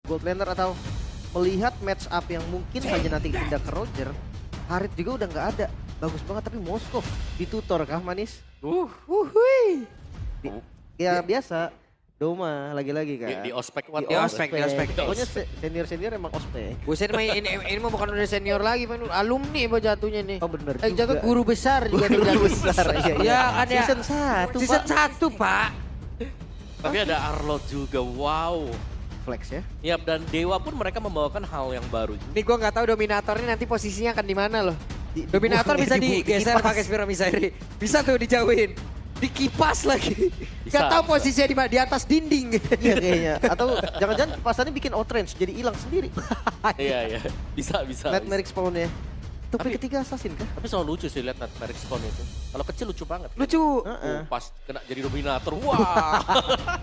gold laner atau melihat match up yang mungkin saja nanti pindah ke Roger, Harit juga udah nggak ada. Bagus banget tapi Moskov ditutor kah Manis? Wuhui. Ya biasa, Doma lagi-lagi kan. Di ospek what? Di ospek. Pokoknya senior-senior emang ospek. Buset mah ini mah bukan udah senior lagi, Pak. Alumni apa jatuhnya nih. Oh bener Jatuh juga. guru besar juga tuh Guru jatuh. besar, iya, iya. Ya kan ya. Season 1 Season 1, Pak. Tapi ada Arlot juga, wow. Flex ya. Yap, dan Dewa pun mereka membawakan hal yang baru juga. Nih gua nggak tahu Dominator ini nanti posisinya akan di mana loh. Di- Dominator dibuang- bisa dibuang- digeser dikipas. pakai Spira Misairi. Bisa tuh dijauhin. Dikipas lagi. Bisa, Gak tahu bisa. posisinya di mana, di atas dinding. Iya kayaknya. Atau jangan-jangan pasannya bikin outrange jadi hilang sendiri. Iya, bisa. Net Merrick spawnnya. Itu Tapi- ketiga assassin kah? Tapi selalu lucu sih lihat Merrick spawn itu. Kalau kecil lucu banget. kan? Lucu. Heeh. Pas kena jadi dominator, wah.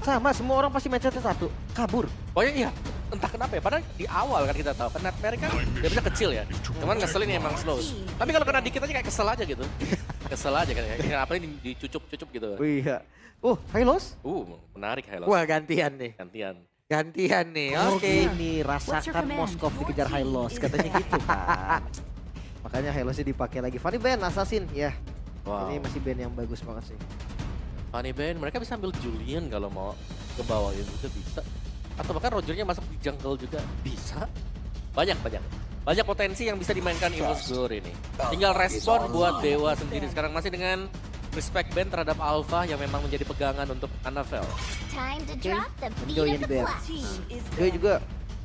Sama, semua orang pasti mindsetnya satu, kabur. Pokoknya iya, entah kenapa ya. Padahal di awal kan kita tahu, kan Merrick kan dia bisa kecil ya. Cuman ngeselin ya emang slow. Tapi kalau kena dikit aja kayak kesel aja gitu. Kesel aja kan. Kayak apa ini dicucup-cucup gitu. Iya. Oh, Hylos? Menarik Hylos. Wah gantian nih. Gantian. Nih, Oh, oke. ini rasakan Moskov dikejar Hylos, katanya gitu kan. Makanya Hylosnya dipakai lagi. Funny Band, Assassin, ya. Wow. Ini masih band yang bagus banget sih. Funny Band, mereka bisa ambil Julian kalau mau ke bawah juga bisa. Atau bahkan Rogernya masuk di jungle juga bisa. Banyak potensi yang bisa dimainkan Evo's Glory ini. Tinggal respon buat Dewa sendiri. Sekarang masih dengan respect band terhadap Alpha yang memang menjadi pegangan untuk Annabelle. Join band. Joy juga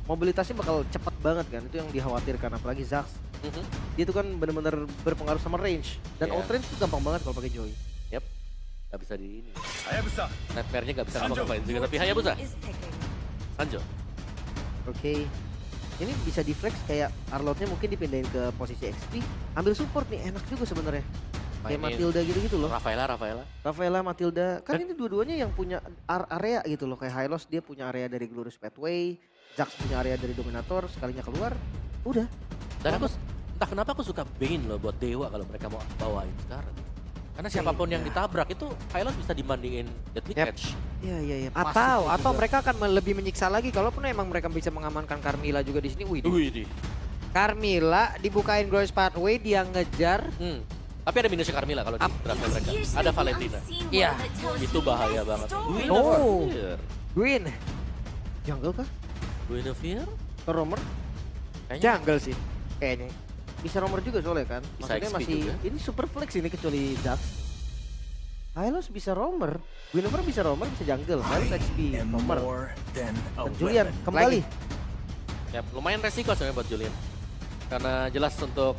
mobilitasnya bakal cepat banget kan. Itu yang dikhawatirkan, apalagi Zax. Dia itu kan benar-benar berpengaruh sama range. Dan Iya. outrange itu gampang banget kalau pakai Joy. Yap, gak bisa di ini. Nightmare-nya gak bisa ngapa-ngapain juga. Tapi Hayabusa, Sanjo. Oke. Ini bisa di flex kayak Arlotnya mungkin dipindahin ke posisi XP. Ambil support nih, enak juga sebenarnya. Kayak Mainin Matilda gitu loh. Rafaela. Rafaela, Matilda, kan ini dua-duanya yang punya area gitu loh. Kayak Hylos dia punya area dari Glorious Pathway, Jax punya area dari Dominator, sekalinya keluar, udah. Dan aku entah kenapa aku suka Bane loh buat Dewa kalau mereka mau bawain sekarang. Karena siapapun yang ditabrak itu Hylos bisa dibandingin Deadly Yep. Catch. Iya. Atau pasif juga. mereka akan lebih menyiksa lagi kalaupun emang mereka bisa mengamankan Carmilla juga di sini. Wih, Wih, Carmilla dibukain Glorious Pathway, dia ngejar. Tapi ada minusnya Carmilla kalau di draftnya mereka. Ada Valentina. Iya. Itu bahaya banget. Oh. Gwyn, Jungle kah? Guinevere? Atau Romer? Kayaknya jungle sih kayaknya. Bisa Romer juga soalnya kan. Bisa Maksudnya XP masih, juga. ini super flex ini kecuali Jax. Hylos bisa Romer, Guinevere bisa Romer, bisa Jungle. Hylos XP, Romer. Dan Julian kembali. ya, lumayan resiko sebenarnya buat Julian. Karena jelas untuk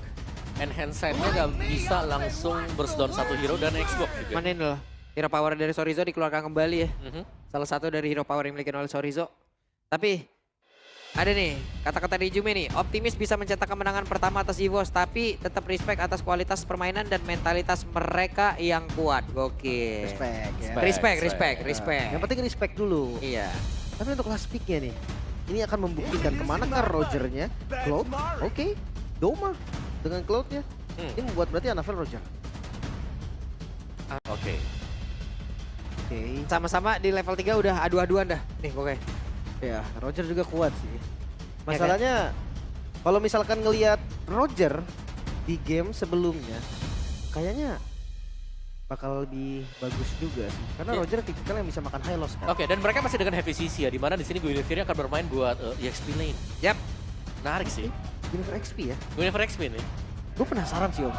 enhance side-nya gak bisa langsung burst down satu hero dan Xbox juga. Mana ini loh, hero power dari Sorizo dikeluarkan kembali ya. Mhm. Salah satu dari hero power yang dimiliki oleh Sorizo. Tapi ada nih kata-kata dari Jume nih, optimis bisa mencetak kemenangan pertama atas EVOS, tapi tetap respect atas kualitas permainan dan mentalitas mereka yang kuat. Gokil. Respect ya. Respect. Yang penting respect dulu. Iya. Tapi untuk last pick-nya nih, ini akan membuktikan kemanakah Rogernya. Cloud, oke. Doma dengan Cloud-nya. Ini membuat berarti Annabelle Roger. Oke. Oke. Sama-sama di level 3 udah adu-aduan dah. Nih pokoknya. Ya, Roger juga kuat sih. kan? Masalahnya kalau misalkan ngelihat Roger di game sebelumnya, kayaknya bakal lebih bagus juga sih. Karena Iya. Roger tipikal yang bisa makan Hylos kan. Oke, dan mereka masih dengan heavy CC ya, di mana di sini Guinevere akan bermain buat EXP lane. Yap. Menarik sih. Guinevere XP ya. Guinevere XP nih. Gue penasaran sih Om.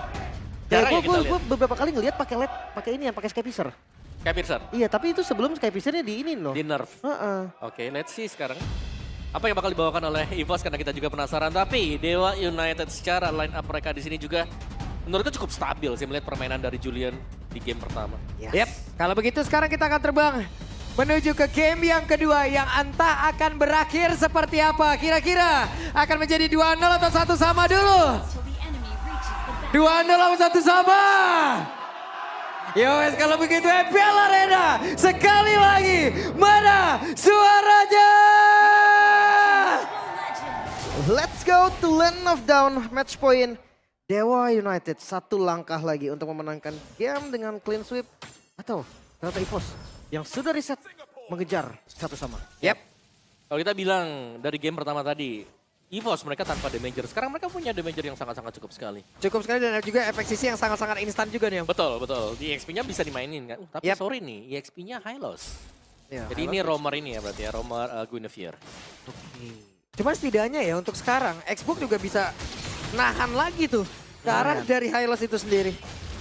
Jarang ya kita Gue lihat. beberapa kali ngelihat pakai LED, pakai ini yang pakai Skypiscer. Kayak Piercer, Iya, tapi itu sebelum Skypiscernya di ini loh. di nerf. Heeh. Oke, let's see sekarang. Apa yang bakal dibawakan oleh EVOS karena kita juga penasaran. Tapi Dewa United secara line up mereka di sini juga menurutku cukup stabil sih melihat permainan dari Julian di game pertama. Yap. Kalau begitu sekarang kita akan terbang menuju ke game yang kedua yang entah akan berakhir seperti apa. Kira-kira akan menjadi 2-0 atau 1 sama dulu. 2-0 atau 1 sama. Yowes kalau begitu FPL Arena sekali lagi mana suaranya? Let's go to Land of Down, match point. Dewa United satu langkah lagi untuk memenangkan game dengan clean sweep. Atau ternyata EVOS yang sudah reset mengejar satu sama. Yap. Kalau kita bilang dari game pertama tadi, EVOS mereka tanpa damager. Sekarang mereka punya damager yang sangat-sangat cukup sekali. Cukup sekali dan ada juga efek sisi yang sangat-sangat instan juga nih Om. Betul, betul. Di EXP-nya bisa dimainin kan. Tapi Yap. sorry nih, EXP-nya high loss. Ya, Jadi ini roamer ini ya berarti ya, roamer Guinevere. Cuma setidaknya ya untuk sekarang, Xbox juga bisa nahan lagi tuh ke arah Lumayan. dari Hylos itu sendiri.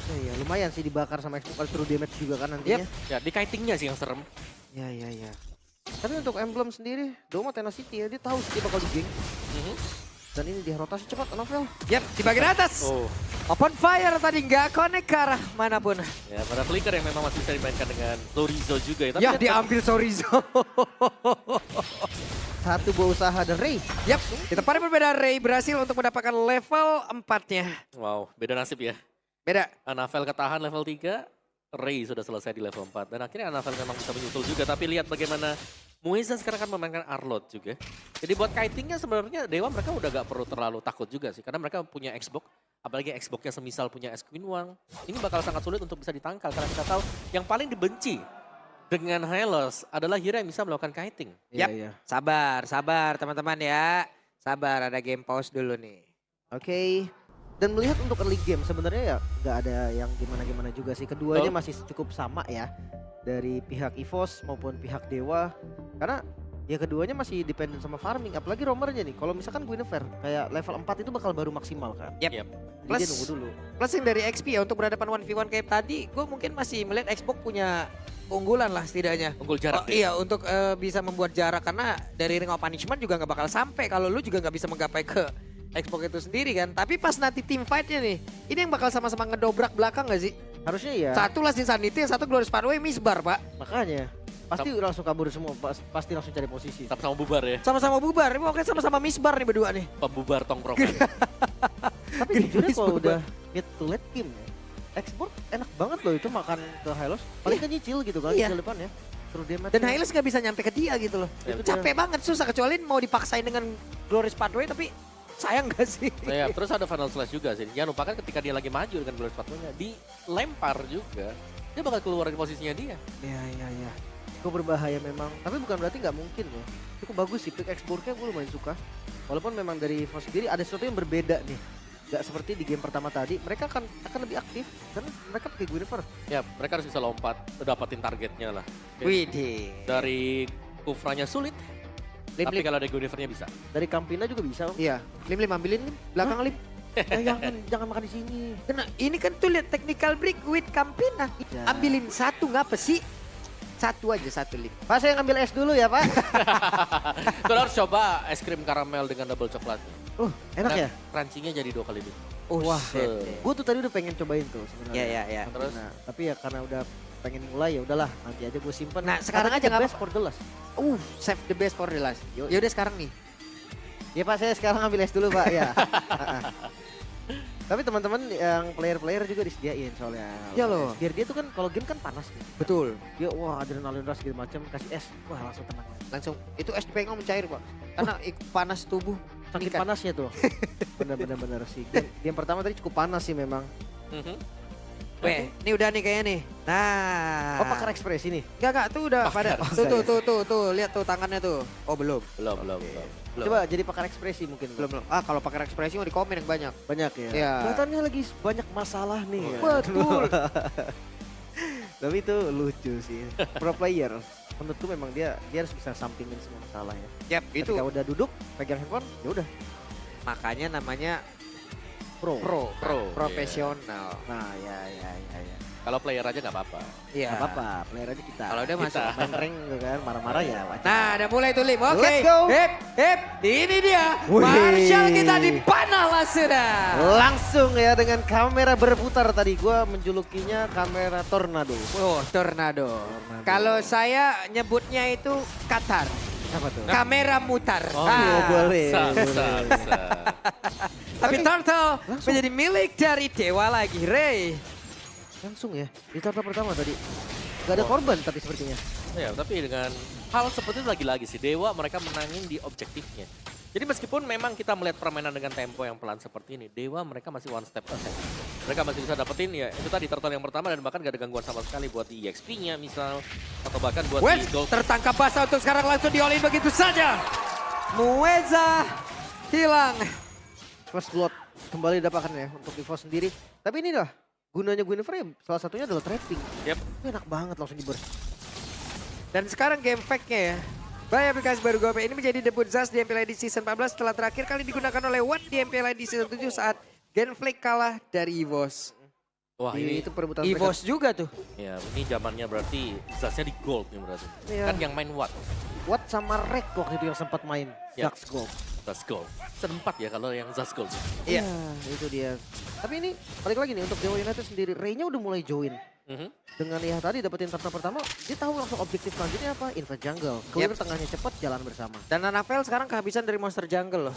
Iya, lumayan sih dibakar sama Xbox kalau true damage juga kan nantinya. Ya, di kitingnya sih yang serem. Ya. Tapi untuk Emblem sendiri, Doma Tenacity ya, dia tahu sih dia bakal di-gank. Mhm. Dan ini dia rotasi cepat, Novel. Yap, di bagian atas. Oh, Open fire tadi nggak connect ke arah manapun. ya pada flicker yang memang masih bisa dimainkan dengan Florizo juga ya. Tapi Ya, kan- diambil Sorizo. Satu buah usaha dan Ray. Yap, kita pada berbeda. Ray berhasil untuk mendapatkan level 4-nya. Wow, beda nasib ya. Beda. Anavel ketahan level 3, Ray sudah selesai di level 4. Dan akhirnya Anavel memang bisa menyusul juga. Tapi lihat bagaimana Muiza sekarang kan memainkan Arlott juga. Jadi buat kitingnya sebenarnya Dewa mereka udah gak perlu terlalu takut juga sih. Karena mereka punya Xbox. Apalagi Xbox-nya semisal punya Esquin Wang. Ini bakal sangat sulit untuk bisa ditangkal. Karena kita tahu yang paling dibenci dengan Hylos adalah hero yang bisa melakukan kiting. Yap. Iya. Sabar teman-teman ya. Sabar, ada game pause dulu nih. Oke. Dan melihat untuk early game sebenarnya ya nggak ada yang gimana-gimana juga sih. Keduanya masih cukup sama ya. Dari pihak EVOS maupun pihak Dewa. Karena ya keduanya masih dependent sama farming. Apalagi roamernya nih. Kalau misalkan Guinevere kayak level 4 itu bakal baru maksimal kan. Yap. Yap. Jadi Plus- dia nunggu dulu. Plus yang dari XP ya, untuk berhadapan 1v1 kayak tadi, gue mungkin masih melihat Xbox punya keunggulan lah setidaknya. Unggul jarak deh. Iya, untuk bisa membuat jarak, karena dari Ring of Punishment juga nggak bakal sampai kalau lu juga nggak bisa menggapai ke Xbox itu sendiri kan. Tapi pas nanti team fight-nya nih, ini yang bakal sama-sama ngedobrak belakang nggak sih? Harusnya ya. Satu Last Insanity, yang satu Glorious Pathway misbar, Pak. Makanya. Pasti langsung kabur semua. Pasti langsung cari posisi. Sama-sama bubar ya. Sama-sama bubar, ini pokoknya sama-sama misbar nih berdua nih. Pembubar tongkrongan. Tapi jujurnya kalau udah mid to late game ya. Export enak banget loh itu makan ke Hylos. Paling kan nyicil gitu kan. Iya. Nyicil depan ya. True damage. Dan Hylos nggak bisa nyampe ke dia gitu loh. Ya, Itu betul. capek banget, susah. Kecuali mau dipaksain dengan Glorious Pathway, tapi sayang gak sih? Nah, ya, terus ada Final Slash juga sih. Jangan lupakan ketika dia lagi maju dengan Glorious Pathway-nya, dilempar juga. Dia bakal keluar dari posisinya dia. Iya. Cukup berbahaya memang. Tapi bukan berarti nggak mungkin ya. Cukup bagus sih. Pick Exborg-nya gue lumayan suka. Walaupun memang dari EVOS sendiri ada sesuatu yang berbeda nih. Gak seperti di game pertama tadi. Mereka akan lebih aktif. Karena mereka pakai Guinevere. Ya, mereka harus bisa lompat, dapatin targetnya lah. Widih. Dari Kufranya sulit, tapi Lim. kalau dari Guinevere-nya bisa. Dari Campina juga bisa. Iya, Lim ambilin Lim, belakang Lim. Jangan makan di sini. Kena, ini kan tuh lihat technical break with Campina. Ya. Ambilin satu ngapa sih? Satu aja, satu Lim. Pak saya ngambil es dulu ya Pak. Itu harus coba es krim karamel dengan double coklatnya. Enak ya? Crunchy-nya jadi 2 kali lipat. Oh, Wah, shit. gue tuh tadi udah pengen cobain tuh sebenarnya. Iya. Terus? Nah, tapi ya karena udah pengen mulai ya udahlah nanti aja gue simpen. Nah, sekarang Karena aja the nggak best for the last. Save the best for the last. Yoi. Yaudah sekarang nih. Ya Pak saya sekarang ambil es dulu Pak ya. Tapi teman-teman yang player-player juga disediain soalnya. Iya loh. Biar dia tuh kan kalau game kan panas nih. Betul. Dia wah adrenalin rush gitu macam kasih es. Wah langsung tenang. Langsung itu es dipegang mencair, Pak. Karena panas tubuh. Saking Ikan. panasnya tuh. Bener-bener sih. Game pertama tadi cukup panas sih memang. Mhm. Weh, ini udah nih kayaknya nih. Nah. Oh pakar ekspresi nih. Enggak, tuh udah pada. Pakar. Tuh, lihat tuh tangannya tuh. Oh, belum. Belum. Coba jadi pakar ekspresi mungkin. Belum. Ah, kalau pakar ekspresi mau di komen yang banyak. Banyak ya. Iya. Kelihatannya lagi banyak masalah nih. ya. Betul. Tapi itu lucu sih. Pro player. Menurutku memang dia harus bisa sampingin semua masalah ya. Yap, itu Ketika udah duduk, pegang handphone, ya udah makanya namanya pro. Pro, profesional. Nah, ya. Kalau player aja nggak apa-apa. Iya. Gak apa-apa, player aja kita. Kalau udah masuk. main rank gitu kan, marah-marah ya wajar. Nah, udah mulai tuh Lim. Oke. Let's go. Hip. Ini dia. Wih. Marshall kita dipanah lah sudah. Langsung ya dengan kamera berputar tadi. Gua menjulukinya kamera tornado. Oh, tornado. Kalau saya nyebutnya itu Qatar. Apa tuh? Kamera mutar. Oh, boleh. Bisa. Tapi Turtle langsung. menjadi milik dari Dewa lagi, Ray. Langsung ya, di turtle pertama tadi. Gak ada korban tapi sepertinya. Ya, tapi dengan hal seperti itu lagi-lagi sih Dewa mereka menangin di objektifnya. Jadi meskipun memang kita melihat permainan dengan tempo yang pelan seperti ini, Dewa mereka masih one step ahead. Mereka masih bisa dapetin ya, itu tadi turtle yang pertama dan bahkan gak ada gangguan sama sekali buat di EXP-nya misal. Atau bahkan buat Wes, di gold. tertangkap basah untuk sekarang langsung di-all-in begitu saja. Mueza hilang. First blood kembali dapatkan ya untuk EVOS sendiri. Tapi ini lah gunanya Guinevere salah satunya adalah trapping. Yep. Itu enak banget langsung di burst. Dan sekarang game fact-nya ya. By aplikasi baru GoPay ini menjadi debut Zaz di MPL Edit Season 14 setelah terakhir kali digunakan oleh Watt di MPL Edit Season 7 saat Genflake kalah dari EVOS. Wah ini, Itu perebutan EVOS juga tuh. ya ini zamannya berarti Zaznya di gold nih berarti. Iya. Kan yang main Watt. Watt sama Rek waktu itu yang sempat main. Ya. Zax Gold. Zaz gold. Sempat ya kalau yang Zaz gold. Iya. Itu dia. Tapi ini balik lagi nih untuk Dewa United sendiri. Ray-nya udah mulai join. Mhm. Dengan ya tadi dapetin turtle pertama, dia tahu langsung objektif selanjutnya apa? Invade jungle. Clear tengahnya cepat, jalan bersama. Dan Anapel sekarang kehabisan dari monster jungle loh.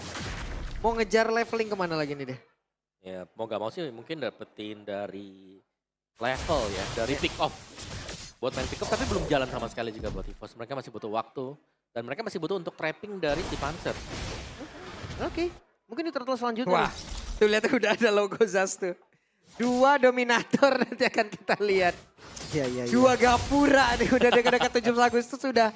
Mau ngejar leveling kemana lagi nih deh? Ya mau gak mau sih mungkin dapetin dari level ya, dari pick off. Buat main pick off tapi belum jalan sama sekali juga buat EVOS. Mereka masih butuh waktu. Dan mereka masih butuh untuk trapping dari si Panzer. Oke, mungkin di turtle selanjutnya Wah, nih. tuh lihat udah ada logo Zaz tuh. Dua dominator nanti akan kita lihat. Iya. Dua gapura nih udah dekat-dekat 17 Agustus sudah.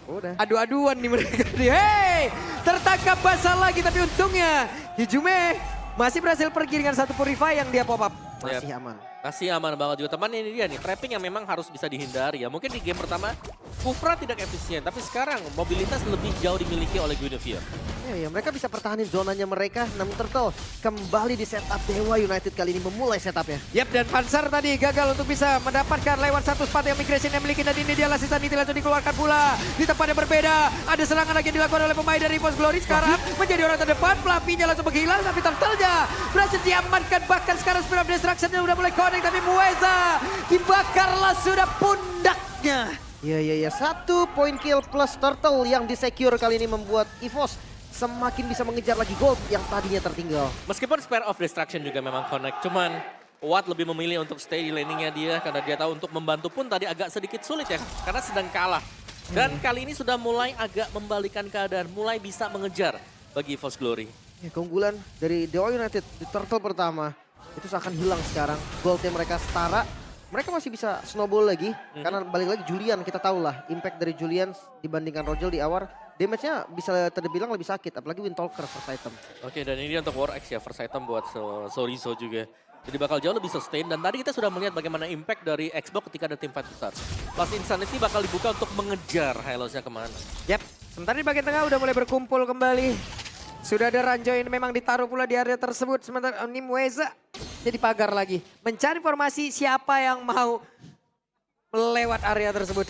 Udah. Adu-aduan nih mereka nih. Hey, tertangkap basah lagi tapi untungnya Hijume masih berhasil pergi dengan satu purify yang dia pop up. Masih aman. Masih aman banget juga. Teman ini dia nih, trapping yang memang harus bisa dihindari ya. Mungkin di game pertama, Kufra tidak efisien. Tapi sekarang mobilitas lebih jauh dimiliki oleh Guinevere. Ya, mereka bisa pertahanin zonanya mereka. Namun turtle kembali di setup Dewa United kali ini memulai setupnya. Yap, dan Panzer tadi gagal untuk bisa mendapatkan lewat satu spot yang migration yang miliki. Dan ini dia Lasisa Niti langsung dikeluarkan pula. Di tempat yang berbeda, ada serangan lagi yang dilakukan oleh pemain dari EVOS Glory. Sekarang menjadi orang terdepan, Flappy-nya langsung menghilang. Tapi turtle-nya berhasil diamankan. Bahkan sekarang Spirit of Destruction-nya udah mulai connect. Tapi Mueza dibakarlah sudah pundaknya. Iya. 1 point kill plus turtle yang disecure kali ini membuat EVOS semakin bisa mengejar lagi gold yang tadinya tertinggal. Meskipun Spare of Destruction juga memang connect. Cuman Watt lebih memilih untuk stay di laningnya dia. Karena dia tahu untuk membantu pun tadi agak sedikit sulit ya. Karena sedang kalah. Dan kali ini sudah mulai agak membalikan keadaan. Mulai bisa mengejar bagi EVOS Glory. Ya, keunggulan dari Dewa United di turtle pertama itu seakan hilang sekarang. Goldnya mereka setara. Mereka masih bisa snowball lagi. Karena balik lagi Julian, kita tahu lah impact dari Julian dibandingkan Rogel di awal. Damage-nya bisa terbilang lebih sakit, apalagi Windtalker first item. Oke, dan ini dia untuk War X ya, first item buat Sorizo juga. Jadi bakal jauh lebih sustain, dan tadi kita sudah melihat bagaimana impact dari Xbox ketika ada teamfight besar. Plus Insanity bakal dibuka untuk mengejar Hylos-nya kemana. Yap, sementara di bagian tengah udah mulai berkumpul kembali. Sudah ada Ranjo yang memang ditaruh pula di area tersebut. Sementara ini Mueza jadi pagar lagi. Mencari formasi siapa yang mau melewat area tersebut.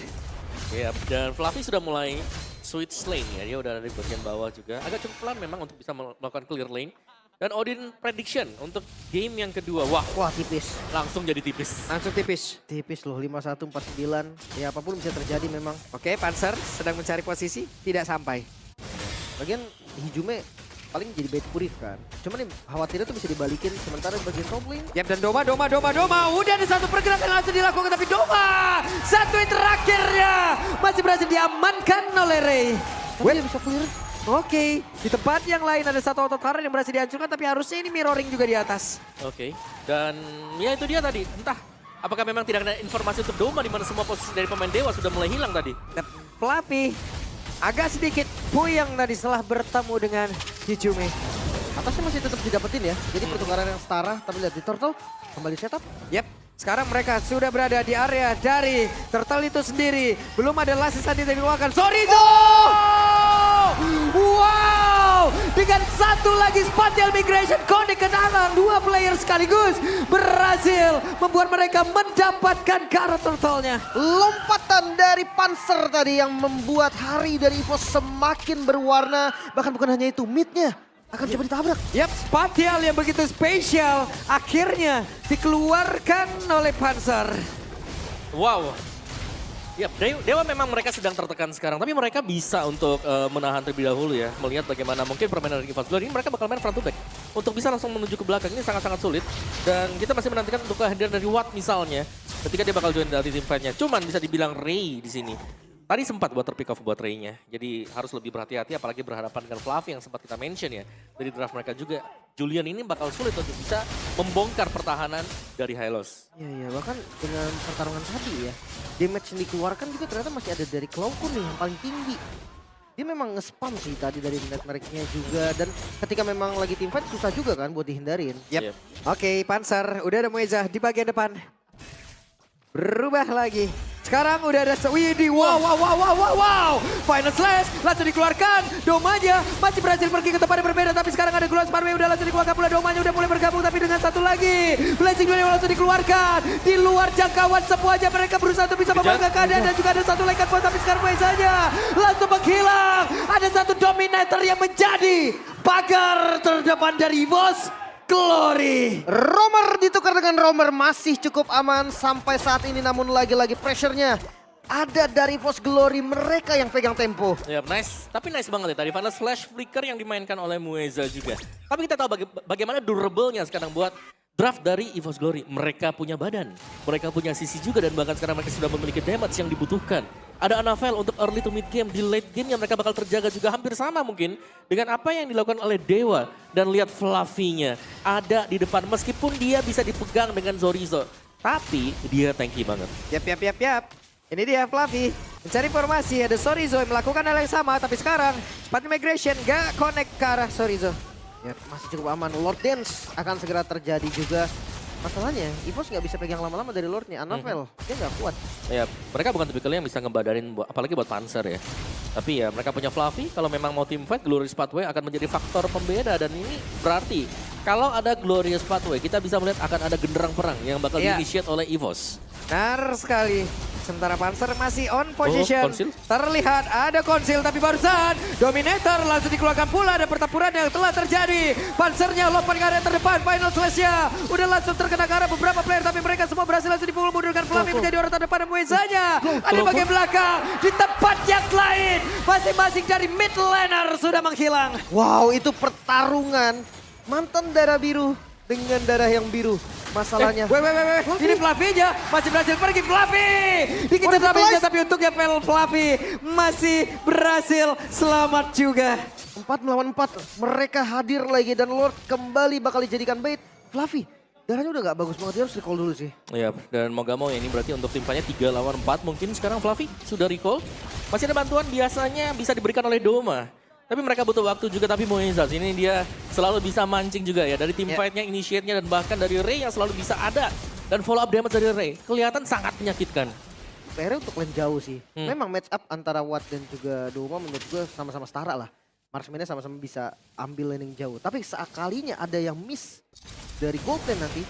Iya, dan Fluffy sudah mulai switch lane ya, dia udah ada di bagian bawah juga. Agak cukup pelan memang untuk bisa melakukan clear lane. Dan Odin prediction untuk game yang kedua, Wah tipis. langsung jadi tipis. Langsung tipis. Tipis loh, 51-49. Ya apapun bisa terjadi memang. Oke, Panzer sedang mencari posisi, tidak sampai. Bagian Hijume paling jadi bait purif kan. Cuman nih khawatirnya tuh bisa dibalikin sementara bagian top lane. Yap, dan Doma. Udah ada satu pergerakan yang langsung dilakukan, tapi Doma satu yang terakhirnya masih berhasil diamankan oleh Ray. Tapi dia bisa clear. Oke, di tempat yang lain ada satu auto turret yang berhasil dihancurkan, tapi harusnya ini mirroring juga di atas. Oke, dan ya itu dia tadi, entah apakah memang tidak ada informasi untuk Doma di mana semua posisi dari pemain Dewa sudah mulai hilang tadi. Dan Flappy agak sedikit puyeng tadi setelah bertemu dengan Hijume. Atasnya masih tetap didapetin ya. Jadi pertukaran yang setara. Tapi lihat di turtle kembali setup. Yap, sekarang mereka sudah berada di area dari turtle itu sendiri. Belum ada last saat yang dikeluarkan. Sorizo! Wow! Dengan satu lagi spatial migration connect ke dalam. Dua player sekaligus berhasil membuat mereka mendapatkan karat turtle-nya. Lompatan dari Panzer tadi yang membuat hari dari EVOS semakin berwarna. Bahkan bukan hanya itu, mid-nya akan coba ditabrak. Yap, spatial yang begitu spesial akhirnya dikeluarkan oleh Panzer. Wow. Ya, Dewa memang mereka sedang tertekan sekarang, tapi mereka bisa untuk menahan terlebih dahulu ya. Melihat bagaimana mungkin permainan dari EVOS Glory ini mereka bakal main front to back. Untuk bisa langsung menuju ke belakang ini sangat-sangat sulit. Dan kita masih menantikan untuk kehadiran dari Watt misalnya. Ketika dia bakal join dari tim fight-nya. Cuman bisa dibilang Ray di sini. Tadi sempat buat terpick off buat Ray-nya. Jadi harus lebih berhati-hati apalagi berhadapan dengan Fluffy yang sempat kita mention ya. Dari draft mereka juga. Julian ini bakal sulit untuk bisa membongkar pertahanan dari Hylos. Iya, bahkan dengan pertarungan tadi ya. Damage yang dikeluarkan juga ternyata masih ada dari Cloudcon nih yang paling tinggi. Dia memang nge-spam sih tadi dari net-meriknya juga. Dan ketika memang lagi teamfight susah juga kan buat dihindarin. Yep. Oke, Panzer udah ada Mueza di bagian depan. Berubah lagi. Sekarang udah ada Widih, wow. Final Slash langsung dikeluarkan. Domanya masih berhasil pergi ke tempat yang berbeda. Tapi sekarang ada Glorious Pathway udah langsung dikeluarkan pula. Domanya udah mulai bergabung tapi dengan satu lagi. Blazing Duel langsung dikeluarkan. Di luar jangkauan semuanya mereka berusaha untuk bisa membangga keadaan. Dan juga ada satu Laikan Point tapi sekarang Muezanya langsung menghilang. Ada satu Dominator yang menjadi pagar terdepan dari EVOS Glory. Romer ditukar dengan Romer masih cukup aman sampai saat ini, namun lagi-lagi pressure-nya ada dari EVOS Glory, mereka yang pegang tempo. Ya, nice. Tapi nice banget ya tadi Final Slash Flicker yang dimainkan oleh Mueza juga. Tapi kita tahu bagaimana durable-nya sekarang buat draft dari EVOS Glory. Mereka punya badan, mereka punya sisi juga dan bahkan sekarang mereka sudah memiliki damage yang dibutuhkan. Ada Anavel untuk early to mid game, di late game yang mereka bakal terjaga juga hampir sama mungkin dengan apa yang dilakukan oleh Dewa. Dan lihat Fluffy-nya ada di depan meskipun dia bisa dipegang dengan Zorizo. Tapi dia tanky banget. Yap. Ini dia Fluffy mencari formasi, ada Zorizo yang melakukan hal yang sama. Tapi sekarang cepat migration gak connect ke arah Zorizo. Ya, masih cukup aman. Lord Dance akan segera terjadi juga. Masalahnya, EVOS nggak bisa pegang lama-lama dari Lordnya. Anavel, dia nggak kuat. Ya, mereka bukan tipikal yang bisa ngebadarin, apalagi buat Panzer ya. Tapi ya, mereka punya Fluffy, kalau memang mau team fight, Glorious Pathway akan menjadi faktor pembeda. Dan ini berarti, kalau ada Glorious Pathway, kita bisa melihat akan ada genderang perang yang bakal di-initiate oleh EVOS. Benar sekali. Sementara Panzer masih on position. Konsil? Terlihat ada konsil tapi barusan Dominator langsung dikeluarkan pula. Ada pertempuran yang telah terjadi. Panzernya lompat ke area terdepan. Final Slash-nya udah langsung terkena ke arah beberapa player. Tapi mereka semua berhasil langsung dipukul mundurkan. Fluffy menjadi orang terdepan dan Muezanya. Ada bagian belakang. Di tempat yang lain. Masing-masing dari mid laner sudah menghilang. Wow, itu pertarungan mantan darah biru dengan darah yang biru. Masalahnya. Ini Fluffy-nya masih berhasil pergi. Fluffy dikejar Fluffy tapi untungnya Fluffy masih berhasil selamat juga. 4 melawan 4, mereka hadir lagi dan Lord kembali bakal dijadikan bait. Fluffy, darahnya udah gak bagus banget, dia harus recall dulu sih. Iya, dan mau gak mau ya ini berarti untuk timnya 3 lawan 4 mungkin sekarang Fluffy sudah recall. Masih ada bantuan biasanya bisa diberikan oleh Doma. Tapi mereka butuh waktu juga, tapi Mueza ini dia selalu bisa mancing juga ya. Dari team fight-nya, initiate-nya, dan bahkan dari Ray yang selalu bisa ada. Dan follow up damage dari Ray, kelihatan sangat menyakitkan. PR untuk lane jauh sih. Memang match up antara Watt dan juga Doma menurut gue sama-sama setara lah. Marksman-nya sama-sama bisa ambil lane yang jauh. Tapi sekalinya ada yang miss dari gold lane nanti,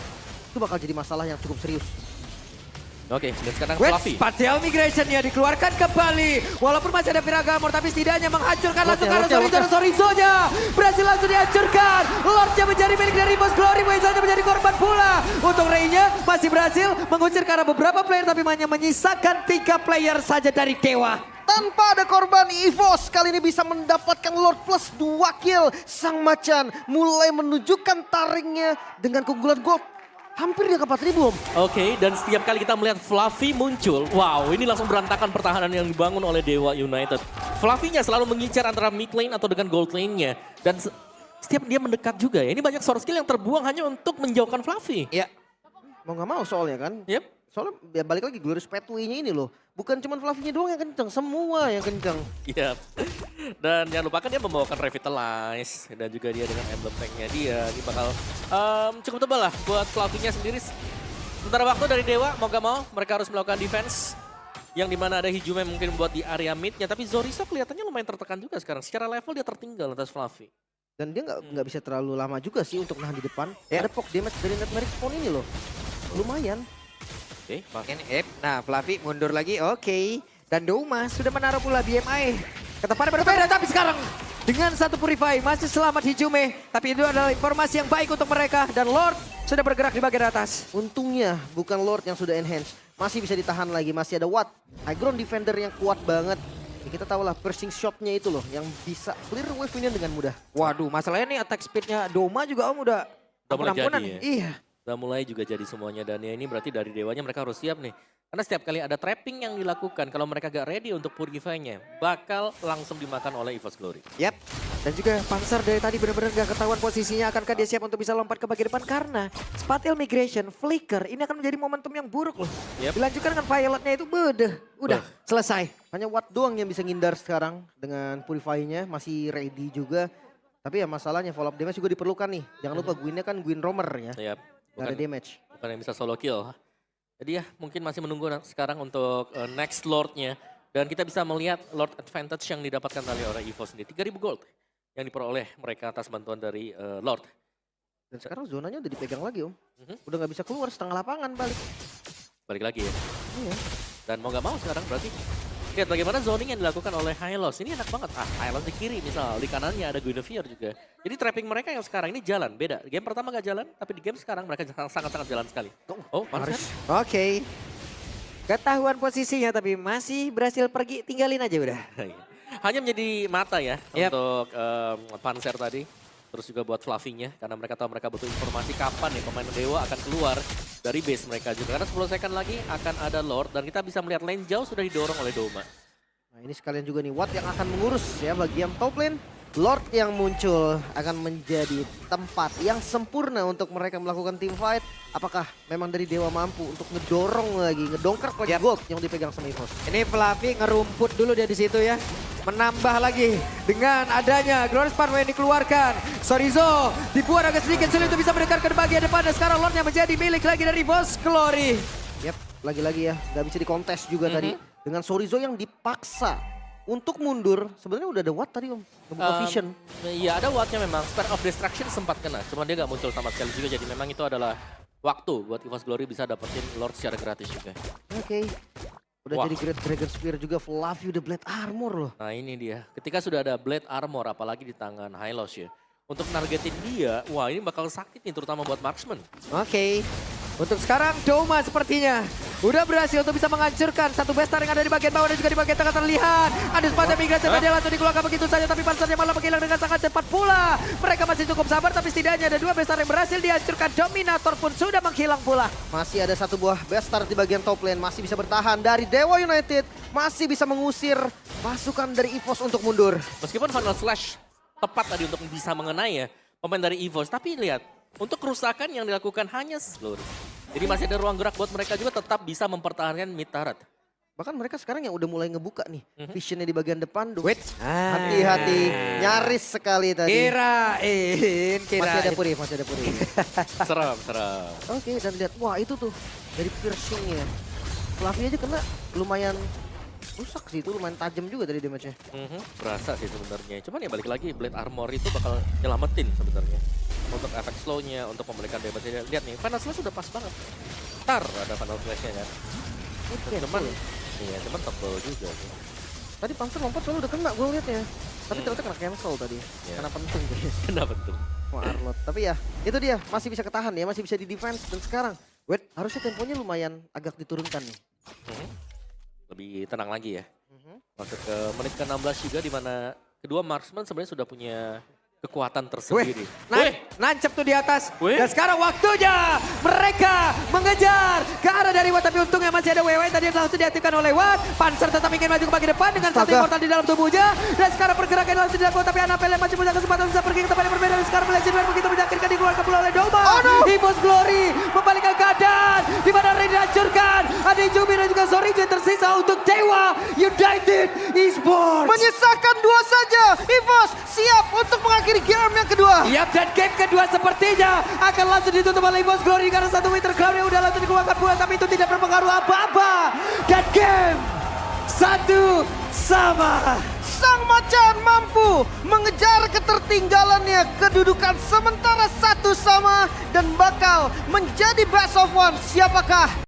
itu bakal jadi masalah yang cukup serius. Oke, dan sekarang Fluffy. Spatial migration-nya dikeluarkan kembali. Walaupun masih ada Piragamor, tapi setidaknya menghancurkan langsung karena Zorizo-nya. Berhasil langsung dihancurkan. Lordnya menjadi milik dari EVOS Glory. Muezanya menjadi korban pula. Untuk Ray-nya masih berhasil mengusir karena beberapa player, tapi hanya menyisakan 3 player saja dari Dewa. Tanpa ada korban, EVOS kali ini bisa mendapatkan Lord plus 2 kill. Sang Macan mulai menunjukkan taringnya dengan keunggulan gold. Hampir dia ke 4.000 Om. Oke, dan setiap kali kita melihat Fluffy muncul, wow, ini langsung berantakan pertahanan yang dibangun oleh Dewa United. Fluffy-nya selalu mengincar antara mid lane atau dengan gold lane-nya. Dan setiap dia mendekat juga ya. Ini banyak source skill yang terbuang hanya untuk menjauhkan Fluffy. Ya. Mau gak mau soalnya kan. Yep. Soalnya ya balik lagi Glorious Pathway-nya ini loh. Bukan cuma Fluffy-nya doang yang kenceng, semua yang kenceng. Iya. Dan jangan lupakan dia membawakan Revitalize. Dan juga dia dengan emblem tank-nya dia. Ini bakal cukup tebal lah buat Fluffy-nya sendiri. Sementara waktu dari Dewa, mau gak mau mereka harus melakukan defense. Yang dimana ada Hijume mungkin buat di area mid-nya. Tapi Zorizo kelihatannya lumayan tertekan juga sekarang. Secara level dia tertinggal atas Fluffy. Dan dia nggak bisa terlalu lama juga sih untuk nahan di depan. Ada poke damage dari Netmeric Spawn ini loh. Lumayan. Oke, Nah, Fluffy mundur lagi, oke. Dan Doma sudah menaruh pula BMI ke tempat yang berbeda, tapi sekarang dengan satu Purify masih selamat Hijume. Tapi itu adalah informasi yang baik untuk mereka dan Lord sudah bergerak di bagian atas. Untungnya bukan Lord yang sudah enhance. Masih bisa ditahan lagi, masih ada Watt. High ground defender yang kuat banget. Ya, kita tahu lah piercing shot-nya itu loh yang bisa clear wave-nya dengan mudah. Waduh, masalahnya nih attack speed-nya Doma juga Om udah mulai ampun-ampunan. jadi ya. Iya. Udah mulai juga jadi semuanya dan ya ini berarti dari Dewanya mereka harus siap nih. Karena setiap kali ada trapping yang dilakukan, kalau mereka gak ready untuk Purify-nya, bakal langsung dimakan oleh EVOS Glory. Yap. Dan juga Panzer dari tadi benar-benar gak ketahuan posisinya. Akankah dia siap untuk bisa lompat ke bagian depan? Karena Spatial Migration, Flicker, ini akan menjadi momentum yang buruk loh. Yep. Dilanjutkan dengan Violetnya itu udah selesai. Hanya Watt doang yang bisa ngindar sekarang dengan Purify-nya, masih ready juga. Tapi ya masalahnya follow up damage juga diperlukan nih. Jangan lupa Gwyn-nya kan Gwyn Roamer ya. Yap. Gak ada damage. Bukan yang bisa solo kill. Jadi ya mungkin masih menunggu sekarang untuk next Lord-nya. Dan kita bisa melihat Lord Advantage yang didapatkan oleh EVOS sendiri. 3000 gold yang diperoleh mereka atas bantuan dari Lord. Dan sekarang zonanya udah dipegang lagi Om. Udah gak bisa keluar, setengah lapangan balik. Balik lagi ya. Iya. Dan mau gak mau sekarang berarti lihat bagaimana zoning yang dilakukan oleh Hylos. Ini enak banget. Hylos di kiri misal, di kanannya ada Guinevere juga. Jadi trapping mereka yang sekarang ini jalan, beda. Game pertama gak jalan, tapi di game sekarang mereka sangat-sangat jalan sekali. Oh, Panzer. Oke. Ketahuan posisinya tapi masih berhasil pergi, tinggalin aja udah. Hanya menjadi mata ya Yap. untuk Panzer tadi. Terus juga buat Fluffy-nya, karena mereka tahu mereka butuh informasi kapan nih pemain Dewa akan keluar dari base mereka juga. Karena 10 second lagi akan ada Lord dan kita bisa melihat lane jauh sudah didorong oleh Doma. Nah ini sekalian juga nih Watt yang akan mengurus ya bagian top lane. Lord yang muncul akan menjadi tempat yang sempurna untuk mereka melakukan team fight. Apakah memang dari Dewa mampu untuk ngedorong lagi, ngedongkrak lagi gold yang dipegang sama EVOS? Ini Fluffy ngerumput dulu dia di situ ya. Menambah lagi dengan adanya Glorious Pathway yang dikeluarkan. Sorizo dibuat agak sedikit sulit untuk bisa mendekat ke bagian depan. Dan sekarang Lordnya menjadi milik lagi dari EVOS Glory. Yap, lagi-lagi ya, nggak bisa dikontes juga tadi. Dengan Sorizo yang dipaksa untuk mundur. Sebenarnya udah ada Watt tadi Om, ngebuka vision. Iya ada Watt-nya memang, Spare of Destruction sempat kena. Cuma dia gak muncul sama sekali juga, jadi memang itu adalah waktu buat EVOS Glory bisa dapetin Lord secara gratis juga. Oke. Udah Wah. jadi Great Dragon Spear juga, Fluffy udah Blade Armor loh. Nah ini dia, ketika sudah ada Blade Armor apalagi di tangan Hylos ya. Untuk nargetin dia, wah ini bakal sakit nih terutama buat Marksman. Oke. Untuk sekarang Doma sepertinya udah berhasil untuk bisa menghancurkan satu bestar yang ada di bagian bawah dan juga di bagian tengah terlihat. Ada sepatah migrasi dia langsung dikeluarkan begitu saja tapi Panzernya malah menghilang dengan sangat cepat pula. Mereka masih cukup sabar tapi setidaknya ada dua bestar yang berhasil dihancurkan. Dominator pun sudah menghilang pula. Masih ada satu buah Bastard di bagian top lane, masih bisa bertahan dari Dewa United. Masih bisa mengusir pasukan dari EVOS untuk mundur. Meskipun Final Slash tepat tadi untuk bisa mengenai ya pemain dari EVOS. Tapi lihat, untuk kerusakan yang dilakukan hanya seluruh. Jadi masih ada ruang gerak buat mereka juga tetap bisa mempertahankan mid turret. Bahkan mereka sekarang yang udah mulai ngebuka nih visionnya di bagian depan. Duh, Wait. hati-hati, nyaris sekali tadi. Kirain. Masih ada Puri, masih ada Puri. Serem. Oke, dan lihat, wah itu tuh dari piercingnya. Fluffy aja kena lumayan rusak sih, itu lumayan tajam juga dari damage-nya. Berasa sih sebenarnya. Cuman ya balik lagi Blade Armor itu bakal nyelamatin sebenarnya. Untuk efek slow-nya, untuk memberikan damage-nya. Lihat nih, Final Slash sudah pas banget. Ntar ada Final Slash-nya kan. Cuman, iya cuman tebel juga sih. Tadi Panzer lompat soalnya udah kena gue liatnya. Tapi ternyata kena cancel tadi. Karena penting kayaknya. Kenapa tuh? Wah Arlot. Tapi ya itu dia masih bisa ketahan ya, masih bisa di defense. Dan sekarang harusnya temponya lumayan agak diturunkan nih. Lebih tenang lagi ya. Masuk ke menit ke-16 juga di mana kedua marksman sebenarnya sudah punya kekuatan tersendiri. Nancep tuh di atas. Wih. Dan sekarang waktunya mereka mengejar ke arah dari Watt. Tapi untungnya masih ada WW tadi yang langsung diaktifkan oleh Watt. Panzer tetap ingin maju ke bagian depan dengan satu immortal di dalam tubuhnya. Dan sekarang pergerakan langsung dilakukan. Tapi Anapel masih punya kesempatan bisa pergi ke tempat yang berbeda. Dan sekarang Legendary begitu menyakitkan dikeluarkan pula oleh Doma. EVOS Glory membalikkan keadaan. Di mana Ray dihancurkan. Ada Jumi dan juga Sorizo yang tersisa untuk Dewa United Esports. Menyisakan dua saja. EVOS siap untuk mengakhiri game yang kedua. Yap, dan game kedua sepertinya akan langsung ditutup oleh EVOS Glory karena satu Winter Cloud yang udah langsung dikeluarkan pula, tapi itu tidak berpengaruh apa-apa. Dan game satu sama. Sang Macan mampu mengejar ketertinggalannya, kedudukan sementara satu sama dan bakal menjadi best of one. Siapakah